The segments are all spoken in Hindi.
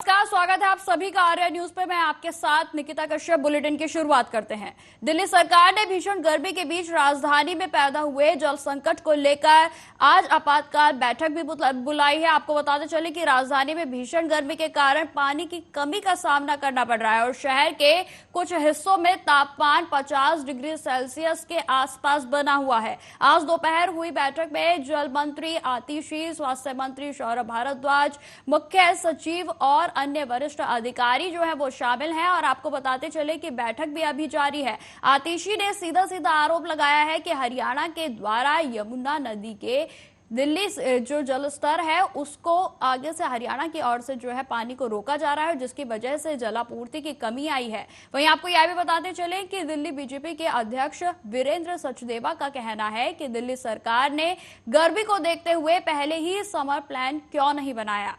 नमस्कार, स्वागत है आप सभी का आर्या न्यूज पे। मैं आपके साथ निकिता कश्यप। बुलेटिन की शुरुआत करते हैं। दिल्ली सरकार ने भीषण गर्मी के बीच राजधानी में पैदा हुए जल संकट को लेकर आज आपातकाल बैठक भी बुलाई है। आपको बताते चले कि राजधानी में भीषण गर्मी के कारण पानी की कमी का सामना करना पड़ रहा है और शहर के कुछ हिस्सों में तापमान 50 डिग्री सेल्सियस के आसपास बना हुआ है। आज दोपहर हुई बैठक में जल मंत्री आतिशी, स्वास्थ्य मंत्री सौरभ भारद्वाज, मुख्य सचिव और अन्य वरिष्ठ अधिकारी जो है वो शामिल हैं। और आपको बताते चले कि बैठक भी अभी जारी है। आतिशी ने सीधा सीधा आरोप लगाया है कि हरियाणा के द्वारा यमुना नदी के दिल्ली जो जल स्तर है उसको आगे से हरियाणा की ओर से जो है पानी को रोका जा रहा है, जिसकी वजह से जलापूर्ति की कमी आई है। वहीं आपको यह भी बताते चले कि दिल्ली बीजेपी के अध्यक्ष वीरेंद्र सचदेवा का कहना है कि दिल्ली सरकार ने गर्मी को देखते हुए पहले ही समर प्लान क्यों नहीं बनाया।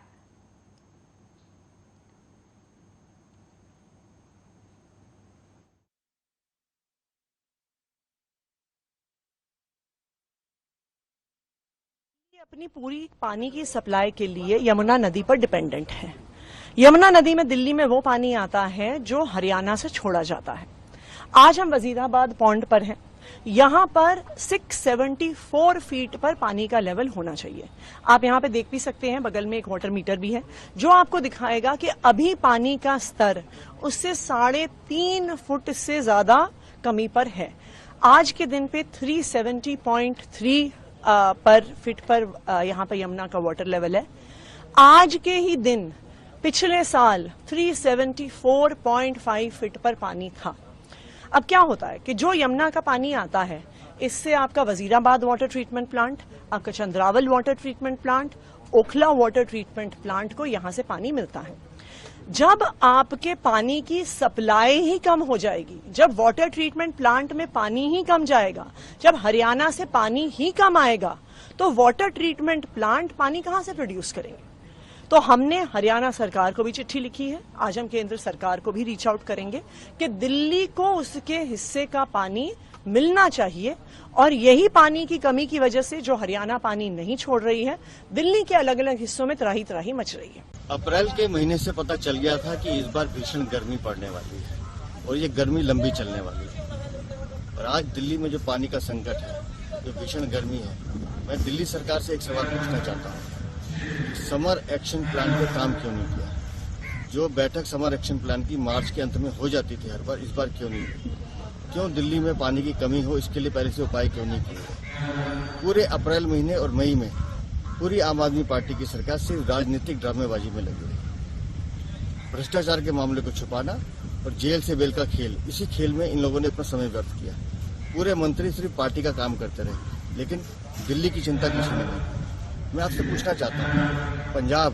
अपनी पूरी पानी की सप्लाई के लिए यमुना नदी पर डिपेंडेंट है। यमुना नदी में दिल्ली में वो पानी आता है जो हरियाणा से छोड़ा जाता है। आज हम वजीराबाद पॉन्ड पर हैं। यहाँ पर 674 फीट पर पानी का लेवल होना चाहिए। आप यहाँ पे देख भी सकते हैं, बगल में एक वाटर मीटर भी है जो आपको दिखाएगा कि अभी पानी का स्तर उससे 3.5 फुट से ज्यादा कमी पर है। आज के दिन पे 370.3 पर फीट पर यहाँ पर यमुना का वाटर लेवल है। आज के ही दिन पिछले साल 374.5 फीट पर पानी था। अब क्या होता है कि जो यमुना का पानी आता है इससे आपका वजीराबाद वाटर ट्रीटमेंट प्लांट, आपका Chandrawal water treatment plant, Okhla water treatment plant को यहां से पानी मिलता है। जब आपके पानी की सप्लाई ही कम हो जाएगी, जब वाटर ट्रीटमेंट प्लांट में पानी ही कम जाएगा, जब हरियाणा से पानी ही कम आएगा, तो वाटर ट्रीटमेंट प्लांट पानी कहां से प्रोड्यूस करेंगे। तो हमने हरियाणा सरकार को भी चिट्ठी लिखी है। आज हम केंद्र सरकार को भी रीच आउट करेंगे कि दिल्ली को उसके हिस्से का पानी मिलना चाहिए और यही पानी की कमी की वजह से जो हरियाणा पानी नहीं छोड़ रही है, दिल्ली के अलग अलग हिस्सों में त्राही त्राही मच रही है। अप्रैल के महीने से पता चल गया था कि इस बार भीषण गर्मी पड़ने वाली है और ये गर्मी लंबी चलने वाली है। और आज दिल्ली में जो पानी का संकट है, जो भीषण गर्मी है, मैं दिल्ली सरकार से एक सवाल पूछना चाहता हूँ। समर एक्शन प्लान पे काम क्यों नहीं किया? जो बैठक समर एक्शन प्लान की मार्च के अंत में हो जाती थी हर बार, इस बार क्यों नहीं हुई? क्यों दिल्ली में पानी की कमी हो, इसके लिए पहले से उपाय क्यों नहीं किए? पूरे अप्रैल महीने और मई में पूरी आम आदमी पार्टी की सरकार सिर्फ राजनीतिक ड्रामेबाजी में लगी रही। भ्रष्टाचार के मामले को छुपाना और जेल से बेल का खेल, इसी खेल में इन लोगों ने अपना समय व्यर्थ किया। पूरे मंत्री सिर्फ पार्टी का काम करते रहे, लेकिन दिल्ली की चिंता किसी ने नहीं। मैं आपसे पूछना चाहता हूँ, पंजाब,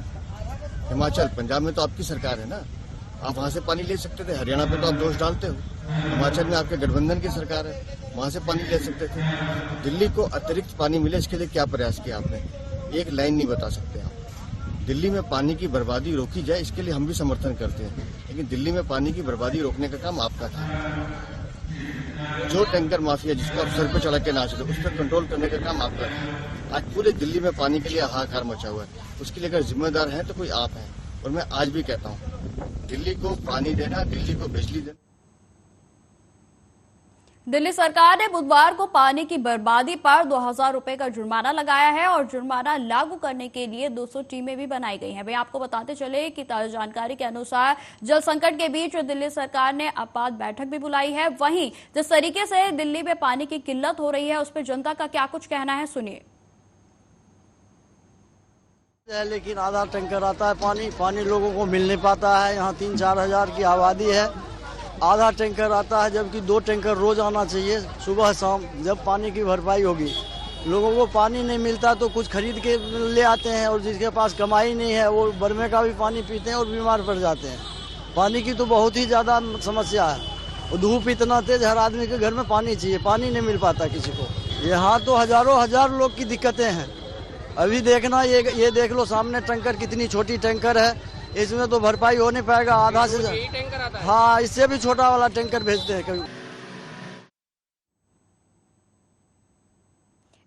हिमाचल, पंजाब में तो आपकी सरकार है ना, आप वहां से पानी ले सकते थे। हरियाणा पे तो आप दोष डालते हो। हिमाचल में आपके गठबंधन की सरकार है, वहां से पानी ले सकते थे। दिल्ली को अतिरिक्त पानी मिले, इसके लिए क्या प्रयास किया आपने? एक लाइन नहीं बता सकते आप। दिल्ली में पानी की बर्बादी रोकी जाए, इसके लिए हम भी समर्थन करते हैं, लेकिन दिल्ली में पानी की बर्बादी रोकने का काम आपका था। जो टैंकर माफिया जिसको आप सर पे चढ़ा के नाच रहे, उस पर कंट्रोल करने का काम आपका था। आज पूरे दिल्ली में पानी के लिए हाहाकार मचा हुआ है। उसके लिए अगर जिम्मेदार है तो कोई आप हैं। और मैं आज भी कहता हूँ, दिल्ली को पानी देना, दिल्ली को बिजली देना। दिल्ली सरकार ने बुधवार को पानी की बर्बादी पर 2000 रुपए का जुर्माना लगाया है और जुर्माना लागू करने के लिए 200 टीमें भी बनाई गई हैं। वहीं आपको बताते चले कि ताजा जानकारी के अनुसार जल संकट के बीच दिल्ली सरकार ने आपात बैठक भी बुलाई है। वहीं जिस तरीके से दिल्ली में पानी की किल्लत हो रही है, उस पर जनता का क्या कुछ कहना है, सुनिए। लेकिन आधा टैंकर आता है पानी लोगों को मिल नहीं पाता है। यहाँ 3-4 हजार की आबादी है, आधा टैंकर आता है, जबकि 2 टैंकर रोज आना चाहिए सुबह शाम। जब पानी की भरपाई होगी, लोगों को पानी नहीं मिलता तो कुछ खरीद के ले आते हैं, और जिसके पास कमाई नहीं है वो बर्मे का भी पानी पीते हैं और बीमार पड़ जाते हैं। पानी की तो बहुत ही ज्यादा समस्या है और धूप इतना तेज, हर आदमी के घर में पानी चाहिए, पानी नहीं मिल पाता किसी को। यहाँ तो हजारों हजार लोग की दिक्कतें हैं। अभी देखना, ये देख लो सामने टैंकर, कितनी छोटी टैंकर है, इसमें तो भरपाई हो नहीं पाएगा। आधा से टैंकर आता है। हाँ, इससे भी छोटा वाला टैंकर भेजते हैं कभी।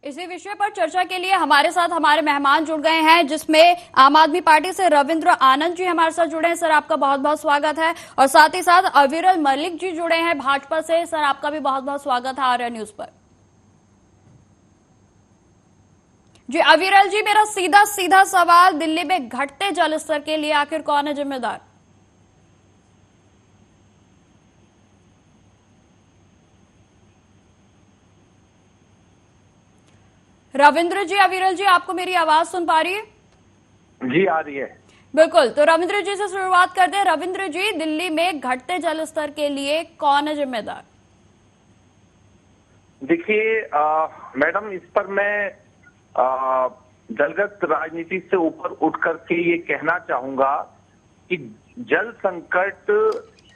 इसी विषय पर चर्चा के लिए हमारे साथ हमारे मेहमान जुड़ गए हैं, जिसमें आम आदमी पार्टी से रविंद्र आनंद जी हमारे साथ जुड़े हैं। सर, आपका बहुत बहुत स्वागत है। और साथ ही साथ अविरल मलिक जी जुड़े हैं भाजपा से। सर, आपका भी बहुत बहुत स्वागत है आर्या न्यूज पर। जी अविरल जी, मेरा सीधा सीधा सवाल, दिल्ली में घटते जल स्तर के लिए आखिर कौन है जिम्मेदार? रविंद्र जी, अविरल जी, आपको मेरी आवाज सुन पा रही है? जी आ रही है। बिल्कुल, तो रविंद्र जी से शुरुआत करते हैं। रविंद्र जी, दिल्ली में घटते जल स्तर के लिए कौन है जिम्मेदार? देखिए मैडम, इस पर मैं दलगत राजनीति से ऊपर उठ करके ये कहना चाहूंगा कि जल संकट,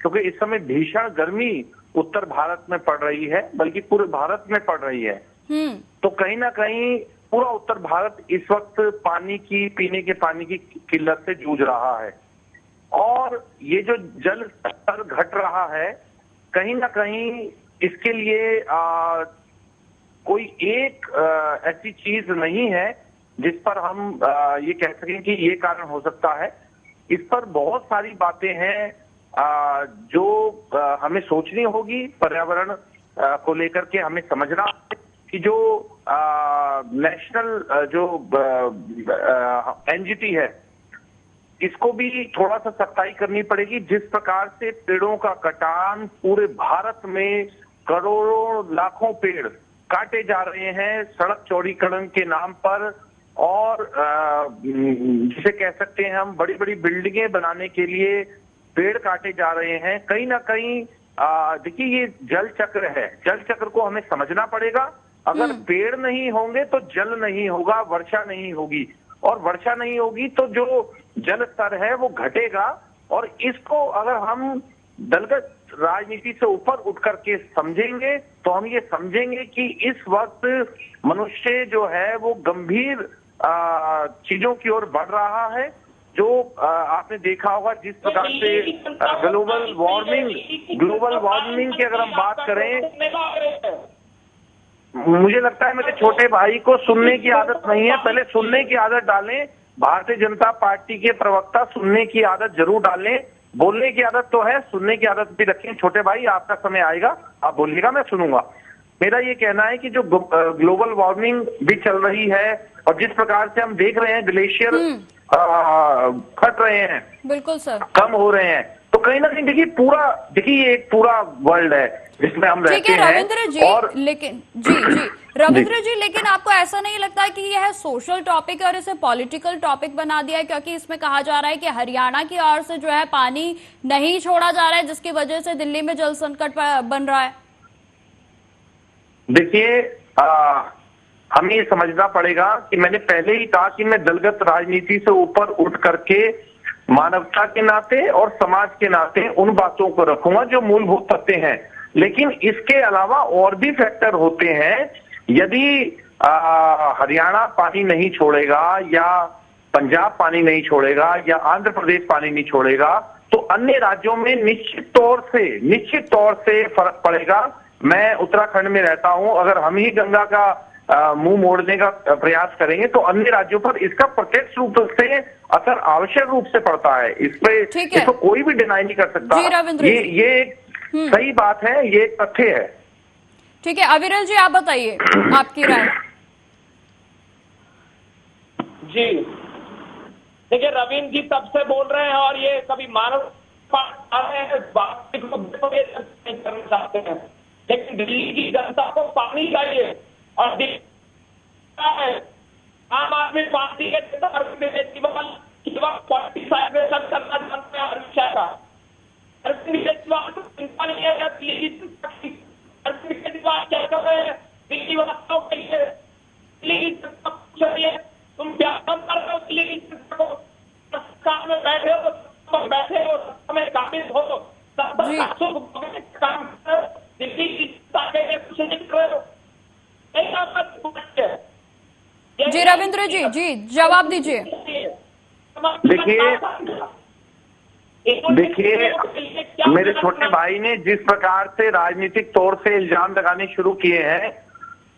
क्योंकि इस समय भीषण गर्मी उत्तर भारत में पड़ रही है, बल्कि पूरे भारत में पड़ रही है, तो कहीं ना कहीं पूरा उत्तर भारत इस वक्त पीने के पानी की किल्लत से जूझ रहा है। और ये जो जल स्तर घट रहा है, कहीं ना कहीं इसके लिए कोई एक ऐसी चीज नहीं है जिस पर हम ये कह सकें कि ये कारण हो सकता है। इस पर बहुत सारी बातें हैं जो हमें सोचनी होगी। पर्यावरण को लेकर के हमें समझना कि जो नेशनल जो एनजीटी है, इसको भी थोड़ा सा सख्ताई करनी पड़ेगी। जिस प्रकार से पेड़ों का कटान पूरे भारत में करोड़ों लाखों पेड़ काटे जा रहे हैं सड़क चौड़ीकरण के नाम पर, और जिसे कह सकते हैं हम बड़ी बड़ी बिल्डिंगें बनाने के लिए पेड़ काटे जा रहे हैं। कहीं ना कहीं देखिए, ये जल चक्र है, जल चक्र को हमें समझना पड़ेगा। अगर पेड़ नहीं होंगे तो जल नहीं होगा, वर्षा नहीं होगी, और वर्षा नहीं होगी तो जो जल स्तर है वो घटेगा। और इसको अगर हम दलगत राजनीति से ऊपर उठ करके समझेंगे तो हम ये समझेंगे कि इस वक्त मनुष्य जो है वो गंभीर चीजों की ओर बढ़ रहा है। जो आपने देखा होगा जिस प्रकार से ग्लोबल वार्मिंग की अगर हम बात करें, मुझे लगता है मेरे छोटे भाई को सुनने की आदत नहीं है, पहले सुनने की आदत डालें। भारतीय जनता पार्टी के प्रवक्ता सुनने की आदत जरूर डालें। बोलने की आदत तो है, सुनने की आदत भी रखें। छोटे भाई, आपका समय आएगा, आप बोलिएगा, मैं सुनूंगा। मेरा ये कहना है कि जो ग्लोबल वार्मिंग भी चल रही है और जिस प्रकार से हम देख रहे हैं ग्लेशियर घट रहे हैं, बिल्कुल सर, कम हो रहे हैं, तो कहीं ना कहीं देखिए ये एक पूरा वर्ल्ड है जिसमें हम रहते हैं। रविंद्र जी, और लेकिन जी रविंद्र जी, लेकिन आपको ऐसा नहीं लगता कि यह सोशल टॉपिक है और इसे पॉलिटिकल टॉपिक बना दिया है? क्योंकि इसमें कहा जा रहा है कि हरियाणा की ओर से जो है पानी नहीं छोड़ा जा रहा है, जिसकी वजह से दिल्ली में जल संकट बन रहा है। देखिए हमें ये समझना पड़ेगा कि मैंने पहले ही कहा कि मैं दलगत राजनीति से ऊपर उठ करके मानवता के नाते और समाज के नाते उन बातों को रखूंगा जो मूलभूत तथ्य हैं। लेकिन इसके अलावा और भी फैक्टर होते हैं। यदि हरियाणा पानी नहीं छोड़ेगा या पंजाब पानी नहीं छोड़ेगा या आंध्र प्रदेश पानी नहीं छोड़ेगा तो अन्य राज्यों में निश्चित तौर से फर्क पड़ेगा। मैं उत्तराखंड में रहता हूं, अगर हम ही गंगा का मुंह मोड़ने का प्रयास करेंगे तो अन्य राज्यों पर इसका प्रत्यक्ष रूप से असर आवश्यक रूप से पड़ता है। इसको कोई भी डिनाई नहीं कर सकता। ये एक सही बात है, ये एक तथ्य है। ठीक है, अविरल जी, आप बताइए आपकी राय। जी देखिए, रविंद्र जी तब से बोल रहे हैं और ये कभी मानव करना चाहते हैं, लेकिन दिल्ली की जनता को पानी चाहिए और आम आदमी पार्टी के करना जानते हैं हर विषय का। चिंता नहीं है दिल्ली वास्तव के लिए, दिल्ली की जनता पूछ रही है, तुम क्या कम कर रहे हो दिल्ली की जनता को? सरकार में बैठे हो में काबिज हो, काम दिल्ली की जनता के लिए कुछ नहीं कर रहे हो। जी रविंद्र जी, जी जवाब दीजिए। देखिए मेरे छोटे भाई ने जिस प्रकार से राजनीतिक तौर से इल्जाम लगाने शुरू किए हैं,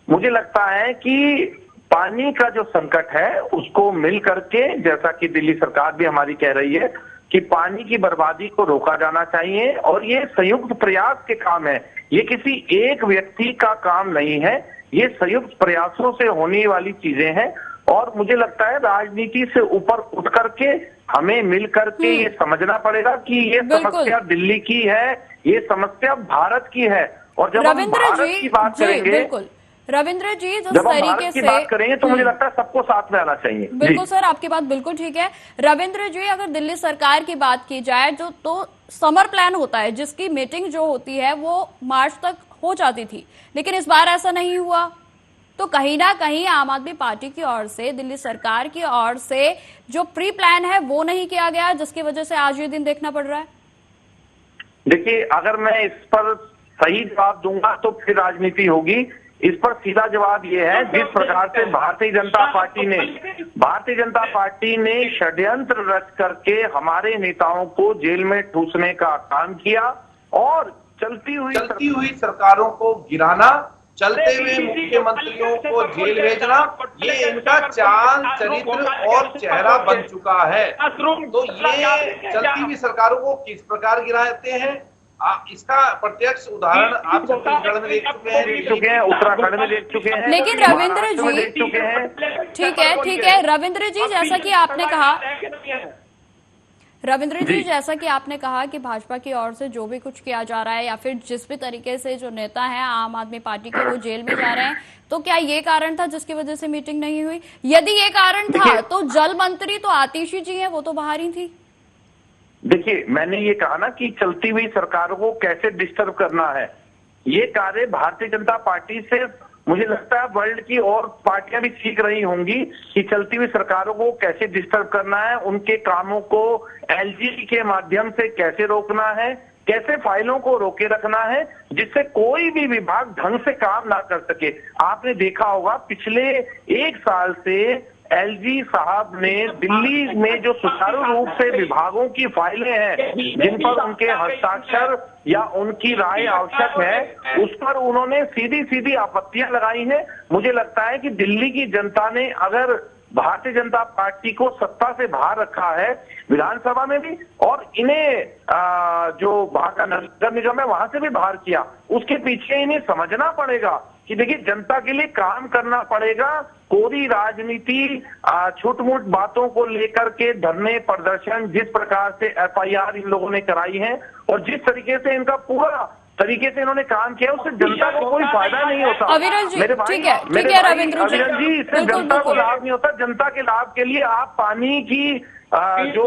मुझे लगता है कि पानी का जो संकट है उसको मिल करके, जैसा कि दिल्ली सरकार भी हमारी कह रही है कि पानी की बर्बादी को रोका जाना चाहिए, और ये संयुक्त प्रयास के काम है, ये किसी एक व्यक्ति का काम नहीं है, ये संयुक्त प्रयासों से होने वाली चीजें हैं। और मुझे लगता है राजनीति से ऊपर उठ करके हमें मिल करके ये समझना पड़ेगा कि ये समस्या दिल्ली की है, ये समस्या भारत की है। और जब हम भारत की बात करेंगे, बिल्कुल रविंद्र जी, जिस जब हम तरीके भारत की से बात करेंगे तो मुझे लगता है सबको साथ में आना चाहिए। बिल्कुल सर, आपकी बात बिल्कुल ठीक है। रविंद्र जी, अगर दिल्ली सरकार की बात की जाए जो तो समर प्लान होता है जिसकी मीटिंग जो होती है वो मार्च तक हो जाती थी, लेकिन इस बार ऐसा नहीं हुआ। तो कहीं ना कहीं आम आदमी पार्टी की ओर से, दिल्ली सरकार की ओर से जो प्री प्लान है वो नहीं किया गया, जिसकी वजह से आज ये दिन देखना पड़ रहा है। देखिए, अगर मैं इस पर सही जवाब दूंगा तो फिर राजनीति होगी। इस पर सीधा जवाब ये है, जिस प्रकार से भारतीय जनता पार्टी ने षड्यंत्र रच करके हमारे नेताओं को जेल में ठूसने का काम किया और चलती हुई सरकारों को गिराना, चलते हुए मुख्यमंत्रियों को जेल भेजना, ये इनका चाल, चरित्र और चेहरा बन चुका है। तो ये चलती हुई सरकारों को किस प्रकार गिराते हैं, इसका प्रत्यक्ष उदाहरण आप छत्तीसगढ़ में देख चुके हैं, उत्तराखंड में देख चुके हैं, लेकिन रविंद्र जी, देख चुके हैं। ठीक है रविंद्र जी, जैसा कि आपने कहा, रविंद्र जी जैसा कि आपने कहा कि भाजपा की ओर से जो भी कुछ किया जा रहा है या फिर जिस भी तरीके से जो नेता हैं आम आदमी पार्टी के वो जेल में जा रहे हैं, तो क्या ये कारण था जिसकी वजह से मीटिंग नहीं हुई? यदि ये कारण था तो जल मंत्री तो आतिशी जी हैं, वो तो बाहर ही थी। देखिए, मैंने ये कहा ना कि चलती हुई सरकारों को कैसे डिस्टर्ब करना है, ये कार्य भारतीय जनता पार्टी से मुझे लगता है वर्ल्ड की और पार्टियां भी सीख रही होंगी कि चलती हुई सरकारों को कैसे डिस्टर्ब करना है, उनके कामों को एलजी के माध्यम से कैसे रोकना है, कैसे फाइलों को रोके रखना है जिससे कोई भी विभाग ढंग से काम ना कर सके। आपने देखा होगा पिछले 1 साल से एलजी साहब ने दिल्ली में जो सुचारू रूप से विभागों की फाइलें हैं जिन पर उनके हस्ताक्षर या उनकी राय आवश्यक है, उस पर उन्होंने सीधी सीधी आपत्तियां लगाई हैं। मुझे लगता है कि दिल्ली की जनता ने अगर भारतीय जनता पार्टी को सत्ता से बाहर रखा है विधानसभा में भी, और इन्हें जो वहां का नगर निगम है वहां से भी बाहर किया, उसके पीछे इन्हें समझना पड़ेगा कि देखिए जनता के लिए काम करना पड़ेगा। कोरी राजनीति, छोट-मोट बातों को लेकर के धरने प्रदर्शन, जिस प्रकार से एफआईआर इन लोगों ने कराई है और जिस तरीके से इनका पूरा तरीके से इन्होंने काम किया, उससे जनता को कोई फायदा नहीं होता। अविरल जी, मेरे भाई, ठीक है रविंद्र जी, इससे जनता को लाभ नहीं होता। जनता के लाभ के लिए आप पानी की जो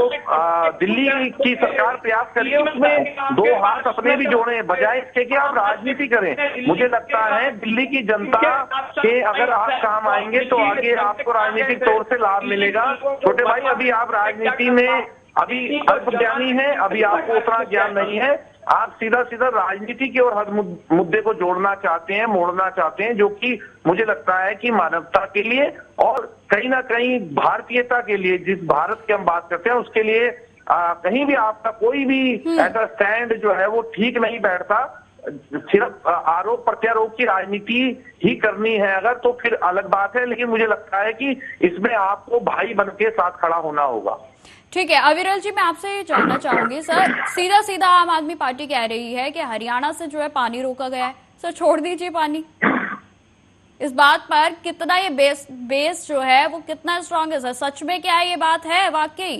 दिल्ली की सरकार प्रयास करिए उसमें 2 हाथ अपने भी जोड़े, बजाय इसके कि आप राजनीति करें। मुझे लगता है दिल्ली की जनता के अगर आप काम आएंगे तो आगे आपको राजनीतिक तौर से लाभ मिलेगा। छोटे भाई, अभी आप राजनीति में अभी अल्प ज्ञानी है, अभी आपको उतना ज्ञान नहीं है, आप सीधा सीधा राजनीति की और हर मुद्दे को जोड़ना चाहते हैं, मोड़ना चाहते हैं, जो कि मुझे लगता है कि मानवता के लिए और कहीं ना कहीं भारतीयता के लिए, जिस भारत की हम बात करते हैं उसके लिए कहीं भी आपका कोई भी ऐसा स्टैंड जो है वो ठीक नहीं बैठता। सिर्फ आरोप प्रत्यारोप की राजनीति ही करनी है अगर, तो फिर अलग बात है, लेकिन मुझे लगता है कि इसमें आपको भाई बन के साथ खड़ा होना होगा। ठीक है अविरल जी, मैं आपसे ये जानना चाहूंगी सर, सीधा सीधा आम आदमी पार्टी कह रही है कि हरियाणा से जो है पानी रोका गया है, सर छोड़ दीजिए पानी। इस बात पर कितना ये बेस जो है वो कितना स्ट्रांग है सर? सच में क्या ये बात है वाकई?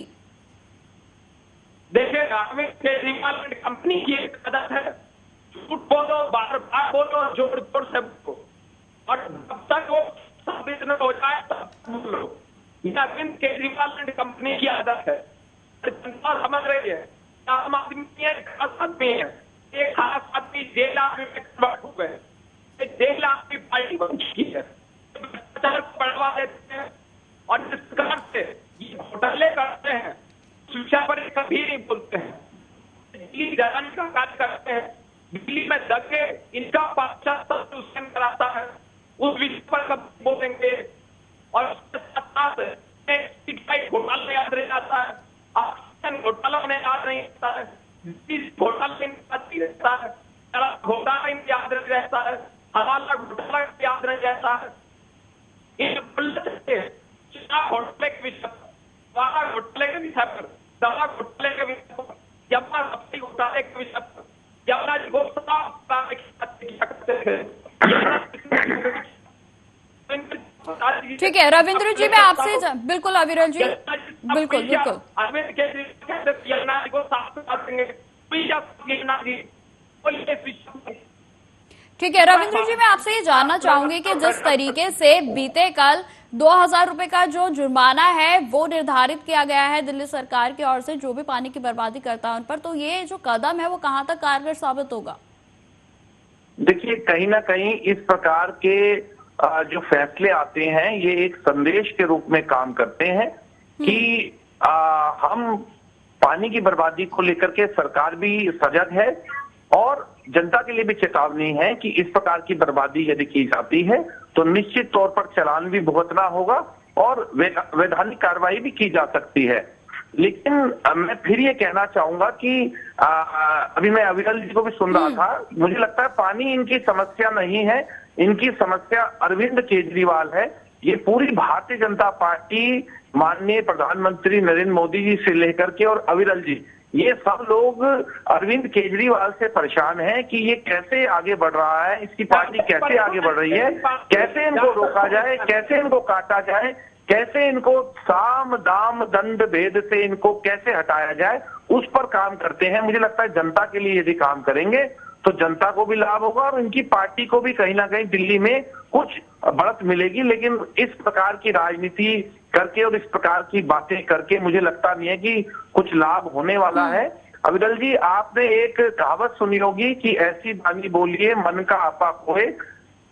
देखिए, अरविंद केजरीवाल कंपनी की एक आदत है, झूठ बोलो, बार बार बोलो, जोर जोर से बोलो, और जब तक वो साबित न हो जाए तब बोलो। अरविंद केजरीवाल कंपनी की आदत है, जनता समझ रही है। आम आदमी एक खास आदमी है, एक खास आदमी जेल आदमी में कन्वर्ट हो गए, जेल आदमी पार्टी बन चुकी है, भ्रष्टाचार को बढ़ावा देते हैं और जिस प्रकार से ये घोटाले करते हैं शिक्षा पर कभी नहीं बोलते हैं, दिल्ली जलाने का कार्य करते हैं, दिल्ली में दंगे इनका 75% कराता है, उस विषय पर कब बोलेंगे? और उसके साथ घोटाला याद रह जाता है, ऑक्सीजन घोटाला उन्हें याद नहीं रहता है, घोटाला रहता है, घोटाला याद रहता है, हवाला घोटाला याद रह जाता है, ये घोटाले के विषय पर, हवाला घोटाले के विषय पर, दवा घोटाले के विषय पर, यमुना रफ्ती घोटाले के विषय पर, यमुना जी ठीक है रविंद्र जी, मैं आपसे बिल्कुल अविरल जी, बिल्कुल बिल्कुल अरविंद केजरीवाल यमुना जी को साफ देंगे। ठीक है रविंद्र जी, मैं आपसे ये जानना चाहूंगी कि जिस तरीके से बीते कल 2000 रुपए का जो जुर्माना है वो निर्धारित किया गया है दिल्ली सरकार की ओर से जो भी पानी की बर्बादी करता है उन पर, तो ये जो कदम है वो कहां तक कारगर साबित होगा? देखिए, कहीं ना कहीं इस प्रकार के जो फैसले आते हैं ये एक संदेश के रूप में काम करते हैं कि हम पानी की बर्बादी को लेकर के सरकार भी सजग है और जनता के लिए भी चेतावनी है कि इस प्रकार की बर्बादी यदि की जाती है तो निश्चित तौर पर चालान भी भुगतना होगा और वैधानिक कार्रवाई भी की जा सकती है। लेकिन मैं फिर ये कहना चाहूंगा कि अभी मैं अविरल जी को भी सुन रहा था, मुझे लगता है पानी इनकी समस्या नहीं है, इनकी समस्या अरविंद केजरीवाल है। ये पूरी भारतीय जनता पार्टी, माननीय प्रधानमंत्री नरेंद्र मोदी जी से लेकर के और अविरल जी, ये सब लोग अरविंद केजरीवाल से परेशान हैं कि ये कैसे आगे बढ़ रहा है, इसकी पार्टी कैसे आगे बढ़ रही है, कैसे इनको रोका जाए, कैसे इनको काटा जाए, कैसे इनको साम दाम दंड भेद से इनको कैसे हटाया जाए, उस पर काम करते हैं। मुझे लगता है जनता के लिए यदि काम करेंगे तो जनता को भी लाभ होगा और इनकी पार्टी को भी कहीं ना कहीं दिल्ली में कुछ बढ़त मिलेगी। लेकिन इस प्रकार की राजनीति करके और इस प्रकार की बातें करके मुझे लगता नहीं है कि कुछ लाभ होने वाला है। अविरल जी, आपने एक कहावत सुनी होगी कि ऐसी वाणी बोलिए मन का आपा खोए,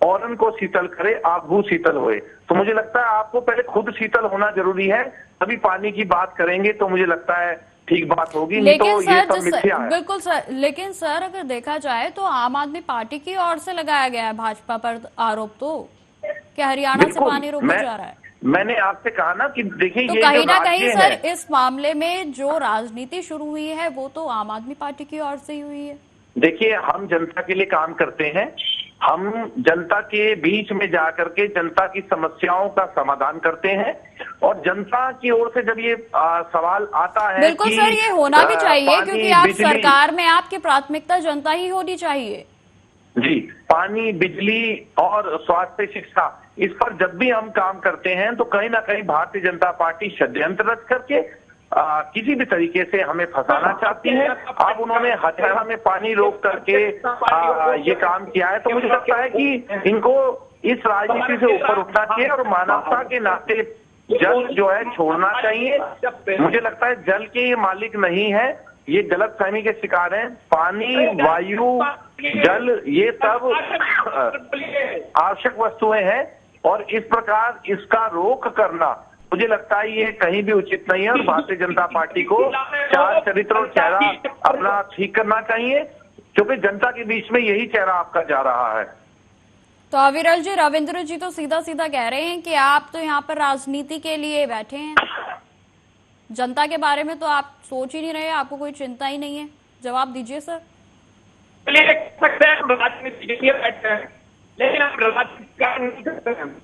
औरन को शीतल करे आप भू शीतल होए। तो मुझे लगता है आपको पहले खुद शीतल होना जरूरी है, तभी पानी की बात करेंगे तो मुझे लगता है ठीक बात होगी। लेकिन तो ये सब मिथ्या है। बिल्कुल सर, लेकिन सर अगर देखा जाए तो आम आदमी पार्टी की ओर से लगाया गया है भाजपा पर आरोप, तो क्या हरियाणा से पानी रोका जा रहा है? मैंने आपसे कहा ना कि देखिए, तो ये कहीं जो ना कहीं राज्य सर है, इस मामले में जो राजनीति शुरू हुई है वो तो आम आदमी पार्टी की ओर से ही हुई है। देखिए, हम जनता के लिए काम करते हैं, हम जनता के बीच में जाकर के जनता की समस्याओं का समाधान करते हैं और जनता की ओर से जब ये सवाल आता है बिल्कुल कि सर, ये होना भी चाहिए क्योंकि आप बिजली, सरकार में आपकी प्राथमिकता जनता ही होनी चाहिए। जी, पानी, बिजली और स्वास्थ्य शिक्षा, इस पर जब भी हम काम करते हैं तो कहीं ना कहीं भारतीय जनता पार्टी षड्यंत्र रच करके किसी भी तरीके से हमें फंसाना चाहती है। अब उन्होंने हथेरा में पानी रोक करके ये काम किया है, तो मुझे लगता है कि इनको इस राजनीति से ऊपर उठना चाहिए और मानवता के नाते जल जो है छोड़ना चाहिए। मुझे लगता है जल के ये मालिक नहीं है, ये गलतफहमी के शिकार हैं। पानी, वायु, जल, ये सब आवश्यक वस्तुएं हैं और इस प्रकार इसका रोक करना मुझे लगता है ये कहीं भी उचित नहीं है और भारतीय जनता पार्टी को चार चरित्र और चेहरा अपना ठीक करना चाहिए, क्योंकि जनता के बीच में यही चेहरा आपका जा रहा है। तो अविरल जी, रविंद्र जी तो सीधा सीधा कह रहे हैं कि आप तो यहाँ पर राजनीति के लिए बैठे हैं, जनता के बारे में तो आप सोच ही नहीं रहे, आपको कोई चिंता ही नहीं है। जवाब दीजिए सर। राजनीति के लिए बैठे हैं लेकिन हम राजनीति नहीं करते हैं,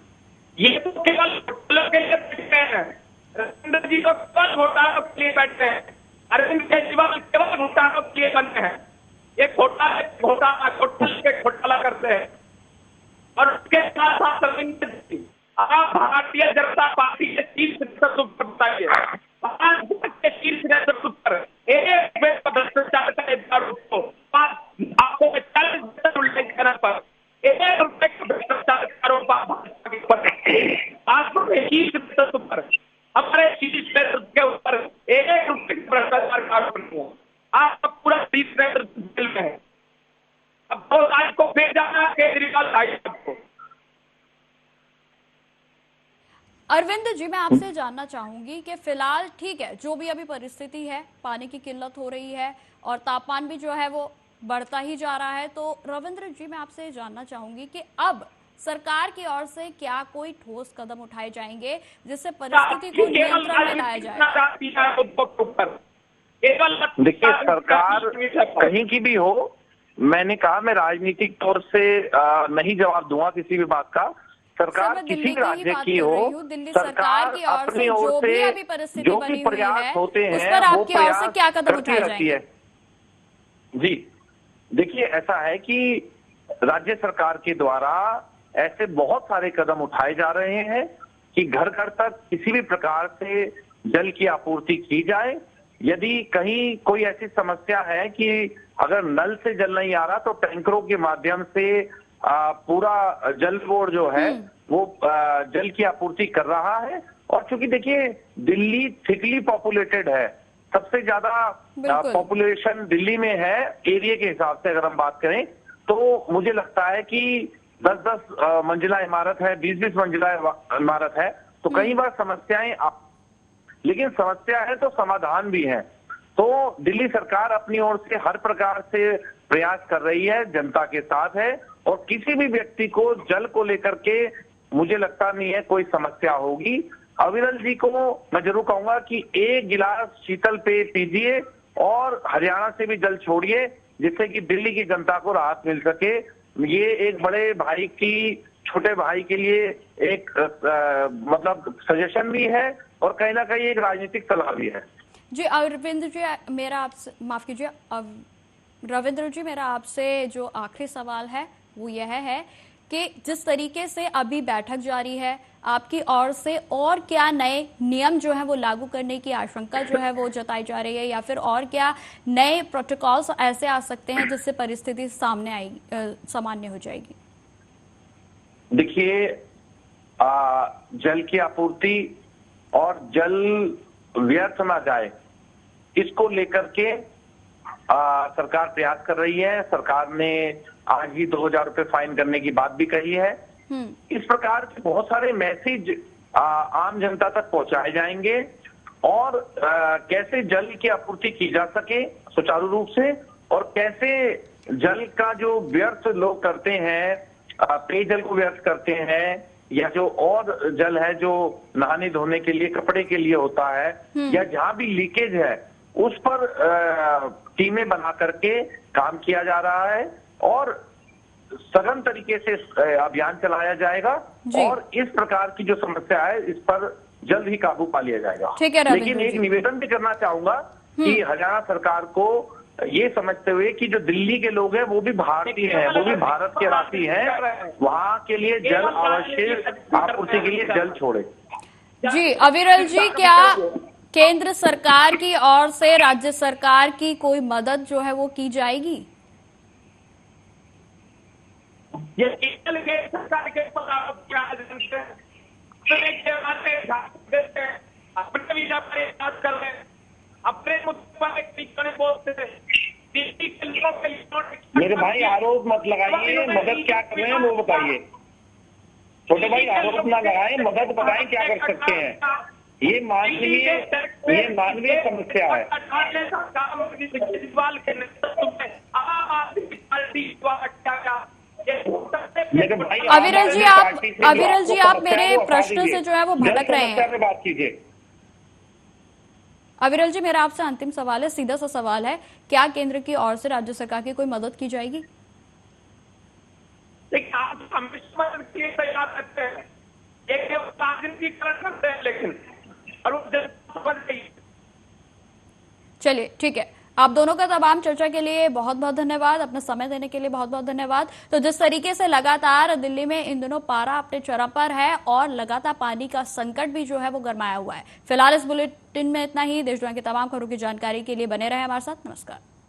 ये तो केवल घोटालों के लिए बैठे हैं। रविंद्र जी तो केवल घोटालों के लिए बैठे हैं, अरविंद केजरीवाल केवल घोटालों के लिए बने हैं। ये घोटाला करते हैं और उसके साथ साथ रविंद्र जी आप भारतीय जनता पार्टी के शीर्ष नेतृत्व पर बताइए, शीर्ष नेतृत्व पर एक भ्रष्टाचार का आरोप को आपको 40 उल्लेख करने पर एक रुपए का भ्रष्टाचार का आरोप आपको शीर्ष नेतृत्व पर, हमारे शीर्ष नेतृत्व के ऊपर एक रुपए का भ्रष्टाचार का आरोप नहीं है। आपका पूरा शीर्ष नेतृत्व जेल में है। अब 2 तारीख को फिर जाना केजरीवाल साहब को। अरविंद जी, मैं आपसे जानना चाहूंगी कि फिलहाल ठीक है जो भी अभी परिस्थिति है, पानी की किल्लत हो रही है और तापमान भी जो है वो बढ़ता ही जा रहा है, तो रविंद्र जी मैं आपसे जानना चाहूंगी कि अब सरकार की ओर से क्या कोई ठोस कदम उठाए जाएंगे जिससे परिस्थिति को नियंत्रण में लाया जाए? देखिए, सरकार कहीं की भी हो, मैंने कहा मैं राजनीतिक तौर से नहीं जवाब दूंगा किसी भी बात का। सरकार मैं किसी दिल्ली भी की ही राज्य बात की कर हो, रही हूँ। दिल्ली सरकार की ओर से अपनी जो ओर भी से अभी परिस्थिति जो बनी भी हुई प्रयास है, होते उस हैं पर वो आपकी ओर से क्या कदम करती उठाए रहती जाएंगे? है। जी देखिए, ऐसा है कि राज्य सरकार के द्वारा ऐसे बहुत सारे कदम उठाए जा रहे हैं कि घर घर तक किसी भी प्रकार से जल की आपूर्ति की जाए। यदि कहीं कोई ऐसी समस्या है कि अगर नल से जल नहीं आ रहा तो टैंकरों के माध्यम से पूरा जल बोर्ड जो है वो जल की आपूर्ति कर रहा है। और चूंकि देखिए दिल्ली थिकली पॉपुलेटेड है, सबसे ज्यादा पॉपुलेशन दिल्ली में है एरिया के हिसाब से अगर हम बात करें, तो मुझे लगता है कि 10-10 मंजिला इमारत है, 20-20 मंजिला इमारत है, तो कई बार समस्याएं लेकिन समस्या है तो समाधान भी है। तो दिल्ली सरकार अपनी ओर से हर प्रकार से प्रयास कर रही है, जनता के साथ है, और किसी भी व्यक्ति को जल को लेकर के मुझे लगता नहीं है कोई समस्या होगी। अविरल जी को मैं जरूर कहूंगा कि एक गिलास शीतल पेय पीजिए और हरियाणा से भी जल छोड़िए, जिससे कि दिल्ली की जनता को राहत मिल सके। ये एक बड़े भाई की छोटे भाई के लिए एक मतलब सजेशन भी है और कहीं ना कहीं एक राजनीतिक सलाह भी है। जी अरविंद जी, मेरा आपसे माफ कीजिए रविंद्र जी, मेरा आपसे जो आखिरी सवाल है वो यह है कि जिस तरीके से अभी बैठक जारी है, आपकी ओर से और क्या नए नियम जो है वो लागू करने की आशंका जो है वो जताई जा रही है, या फिर और क्या नए प्रोटोकॉल्स ऐसे आ सकते हैं जिससे परिस्थिति सामने आएगी, सामान्य हो जाएगी? देखिए, जल की आपूर्ति और जल व्यर्थ ना जाए, इसको लेकर के सरकार प्रयास कर रही है। सरकार ने आज ही 2000 रुपए फाइन करने की बात भी कही है। इस प्रकार के बहुत सारे मैसेज आम जनता तक पहुंचाए जाएंगे और कैसे जल की आपूर्ति की जा सके सुचारू रूप से, और कैसे जल का जो व्यर्थ लोग करते हैं, पेयजल को व्यर्थ करते हैं, या जो और जल है जो नहाने धोने के लिए, कपड़े के लिए होता है, या जहां भी लीकेज है उस पर टीमें बना करके काम किया जा रहा है और सघन तरीके से अभियान चलाया जाएगा और इस प्रकार की जो समस्या है इस पर जल्द ही काबू पा लिया जाएगा। लेकिन एक निवेदन भी करना चाहूंगा कि हरियाणा सरकार को ये समझते हुए कि जो दिल्ली के लोग हैं वो भी भारतीय हैं, वो भी भारत के वासी हैं, वहां के लिए जल आवश्यक आपूर्ति के लिए जल छोड़े। जी अविरल जी, क्या केंद्र सरकार की ओर से राज्य सरकार की कोई मदद जो है वो की जाएगी? ये सरकार के अपने विषय पर बात कर रहे हैं, अपने मुद्दे पर बोलते हैं। मेरे भाई आरोप मत लगाइए, मदद क्या कर रहे हैं वो बताइए। छोटे भाई आरोप ना लगाएं, मदद बताएं क्या कर सकते हैं। ये मानवीय समस्या है। अविरल जी, आप मेरे प्रश्न से जो है वो भटक रहे हैं। बात कीजिए। अविरल जी, मेरा आपसे अंतिम सवाल है, सीधा सा सवाल है, क्या केंद्र की ओर से राज्य सरकार की कोई मदद की जाएगी? लेकिन आप हमेशा मदद के लिए तैयार रहते हैं, एक राजनीतिकरण करते हैं, लेकिन चलिए ठीक है, आप दोनों का तमाम चर्चा के लिए बहुत बहुत धन्यवाद, अपना समय देने के लिए बहुत बहुत धन्यवाद। तो जिस तरीके से लगातार दिल्ली में इन दिनों पारा अपने चरम पर है और लगातार पानी का संकट भी जो है वो गरमाया हुआ है। फिलहाल इस बुलेटिन में इतना ही। देश दुनिया की तमाम खबरों की जानकारी के लिए बने रहे हमारे साथ। नमस्कार।